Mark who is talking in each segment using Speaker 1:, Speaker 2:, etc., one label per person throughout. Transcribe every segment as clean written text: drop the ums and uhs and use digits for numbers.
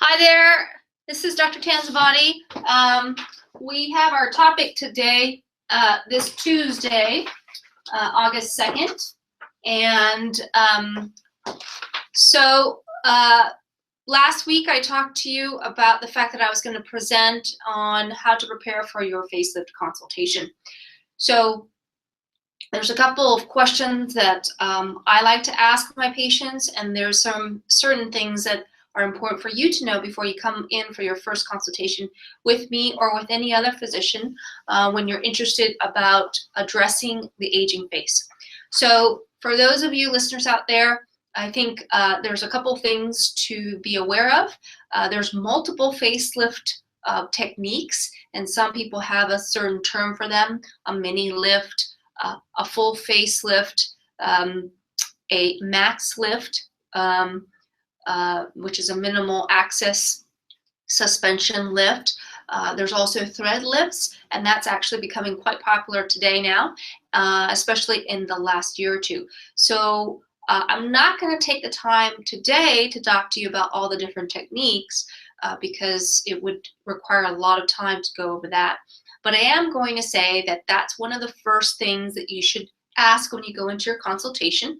Speaker 1: Hi there, this is Dr. Tansavatdi. We have our topic today, this Tuesday, August 2nd. And last week I talked to you about the fact that I was going to present on how to prepare for your facelift consultation. So there's a couple of questions that I like to ask my patients, and there's some certain things that are important for you to know before you come in for your first consultation with me or with any other physician when you're interested about addressing the aging face. So for those of you listeners out there, I think there's a couple things to be aware of. There's multiple facelift techniques, and some people have a certain term for them: a mini lift, a full facelift, a max lift, which is a minimal access suspension lift. There's also thread lifts, and that's actually becoming quite popular today now, especially in the last year or two. So I'm not going to take the time today to talk to you about all the different techniques because it would require a lot of time to go over that. But I am going to say that that's one of the first things that you should ask when you go into your consultation.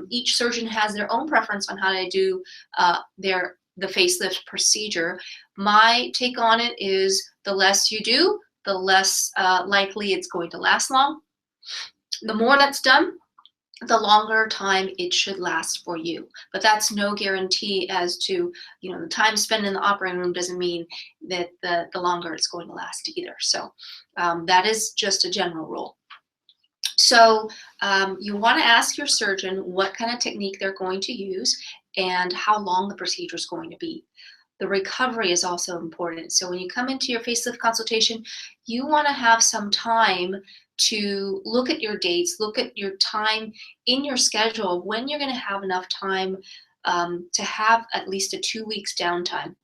Speaker 1: Each surgeon has their own preference on how to do the facelift procedure. My take on it is the less you do, the less likely it's going to last long. The more that's done, the longer time it should last for you. But that's no guarantee as to, the time spent in the operating room doesn't mean that the longer it's going to last either. So that is just a general rule. So you want to ask your surgeon what kind of technique they're going to use and how long the procedure is going to be. The recovery is also important. So when you come into your facelift consultation, you want to have some time to look at your dates, look at your time in your schedule, when you're going to have enough time to have at least a 2 weeks downtime.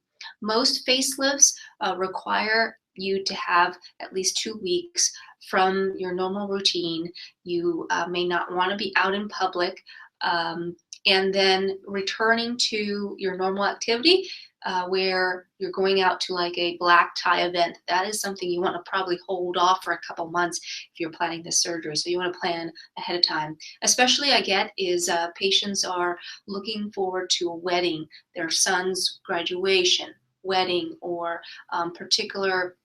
Speaker 1: Most facelifts require you to have at least 2 weeks from your normal routine. You may not want to be out in public, and then returning to your normal activity where you're going out to like a black tie event. That is something you want to probably hold off for a couple months if you're planning this surgery. So you want to plan ahead of time. Especially I get is patients are looking forward to a wedding, their son's graduation, wedding, or particular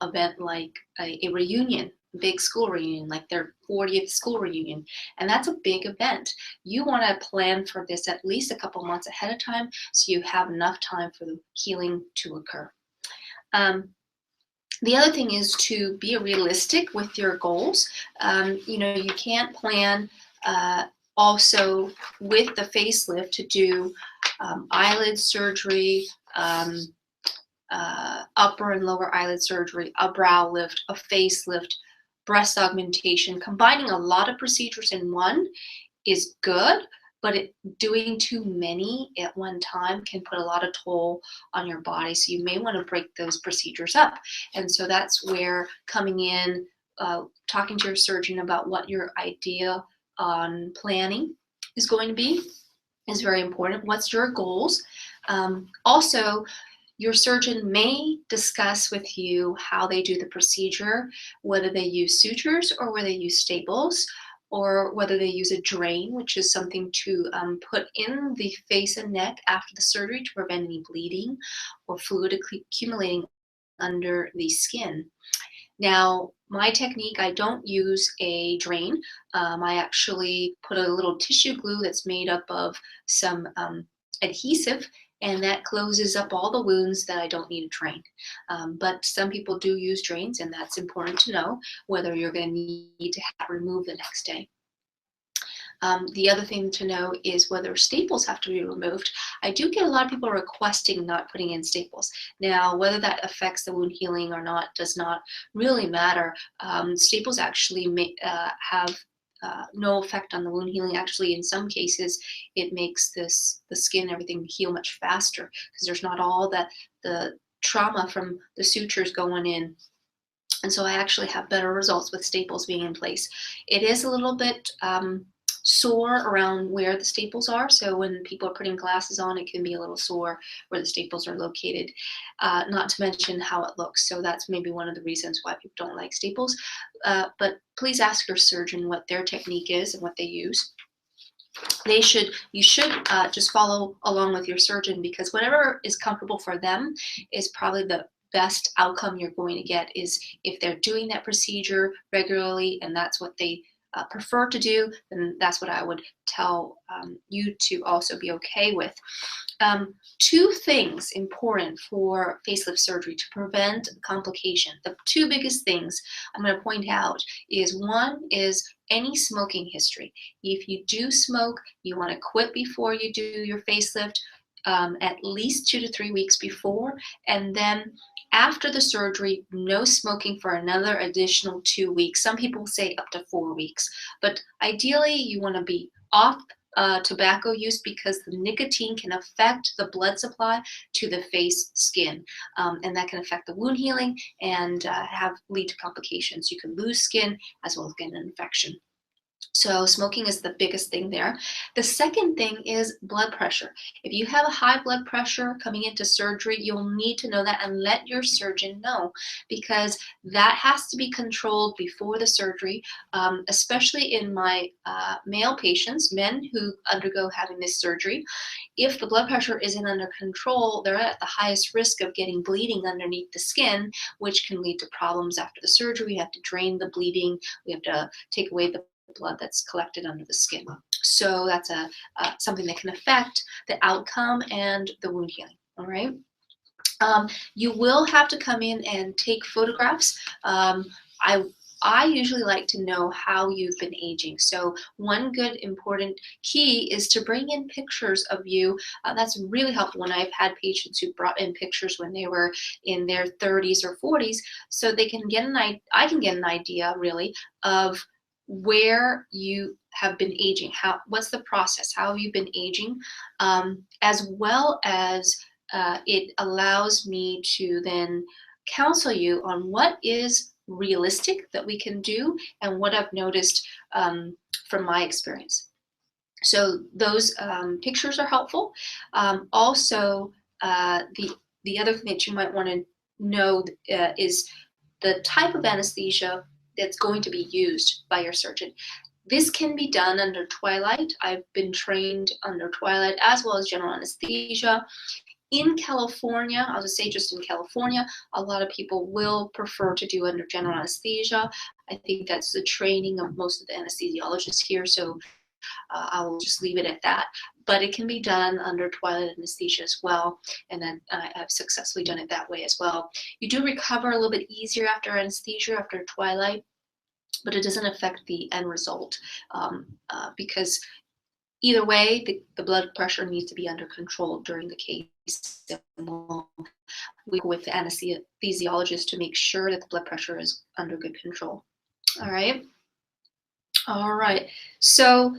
Speaker 1: event like a reunion, big school reunion, like their 40th school reunion. And that's a big event. You want to plan for this at least a couple months ahead of time so you have enough time for the healing to occur. The other thing is to be realistic with your goals. You can't plan also with the facelift to do eyelid surgery, upper and lower eyelid surgery, a brow lift, a facelift, breast augmentation. Combining a lot of procedures in one is good, but doing too many at one time can put a lot of toll on your body. So you may want to break those procedures up. And so that's where coming in, talking to your surgeon about what your idea on planning is going to be is very important. What's your goals? Also, your surgeon may discuss with you how they do the procedure, whether they use sutures or whether they use staples, or whether they use a drain, which is something to put in the face and neck after the surgery to prevent any bleeding or fluid accumulating under the skin. Now, my technique, I don't use a drain. I actually put a little tissue glue that's made up of some adhesive, and that closes up all the wounds that I don't need a drain. But some people do use drains, and that's important to know whether you're going to need to have it removed the next day. The other thing to know is whether staples have to be removed. I do get a lot of people requesting not putting in staples. Now, whether that affects the wound healing or not does not really matter. Staples actually have no effect on the wound healing. Actually, in some cases, it makes the skin, everything heal much faster because there's not all the trauma from the sutures going in. And so I actually have better results with staples being in place. It is a little bit sore around where the staples are. So when people are putting glasses on, it can be a little sore where the staples are located, not to mention how it looks. So that's maybe one of the reasons why people don't like staples. But please ask your surgeon what their technique is and what they use. You should just follow along with your surgeon, because whatever is comfortable for them is probably the best outcome you're going to get. Is if they're doing that procedure regularly and that's what they prefer to do, then that's what I would tell you to also be okay with. Two things important for facelift surgery to prevent complication. The two biggest things I'm going to point out is, one is any smoking history. If you do smoke, you want to quit before you do your facelift, at least 2 to 3 weeks before, and then after the surgery, no smoking for another additional 2 weeks. Some people say up to 4 weeks, but ideally you want to be off tobacco use, because the nicotine can affect the blood supply to the face skin, and that can affect the wound healing and lead to complications. You can lose skin as well as get an infection. So smoking is the biggest thing there. The second thing is blood pressure. If you have a high blood pressure coming into surgery, you'll need to know that and let your surgeon know, because that has to be controlled before the surgery, especially in my male patients, men who undergo having this surgery. If the blood pressure isn't under control, they're at the highest risk of getting bleeding underneath the skin, which can lead to problems after the surgery. We have to drain the bleeding. We have to take away the blood that's collected under the skin. So that's something that can affect the outcome and the wound healing. All right. You will have to come in and take photographs. I usually like to know how you've been aging. So one good important key is to bring in pictures of you. That's really helpful when I've had patients who brought in pictures when they were in their 30s or 40s, so they can get I can get an idea really of where you have been aging. What's the process? How have you been aging? As well as it allows me to then counsel you on what is realistic that we can do and what I've noticed from my experience. So those pictures are helpful. Also, the other thing that you might want to know is the type of anesthesia that's going to be used by your surgeon. This can be done under twilight. I've been trained under twilight as well as general anesthesia. In California, I'll just say just in California, a lot of people will prefer to do under general anesthesia. I think that's the training of most of the anesthesiologists here, so I will just leave it at that. But it can be done under twilight anesthesia as well, and then I've successfully done it that way as well. You do recover a little bit easier after anesthesia, after twilight, but it doesn't affect the end result, because either way, the blood pressure needs to be under control during the case. We'll work with the anesthesiologist to make sure that the blood pressure is under good control. All right. All right. So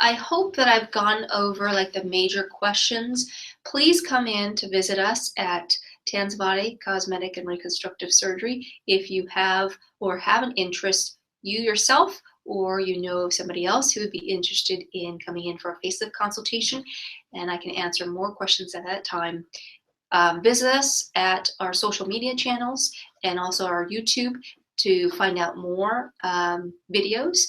Speaker 1: I hope that I've gone over like the major questions. Please come in to visit us at Tansavatdi Cosmetic and Reconstructive Surgery if you have or have an interest, you yourself or you know of somebody else who would be interested in coming in for a facelift consultation, and I can answer more questions at that time. Visit us at our social media channels and also our YouTube to find out more videos.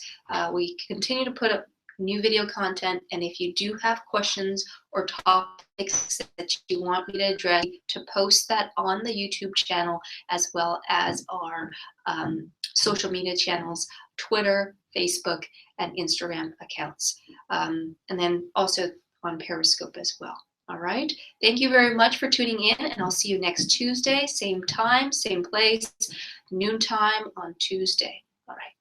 Speaker 1: We continue to put up new video content, and if you do have questions or topics that you want me to address, to post that on the YouTube channel as well as our social media channels, Twitter, Facebook, and Instagram accounts, and then also on Periscope as well. All right. Thank you very much for tuning in, and I'll see you next Tuesday, same time, same place, noontime on Tuesday. All right.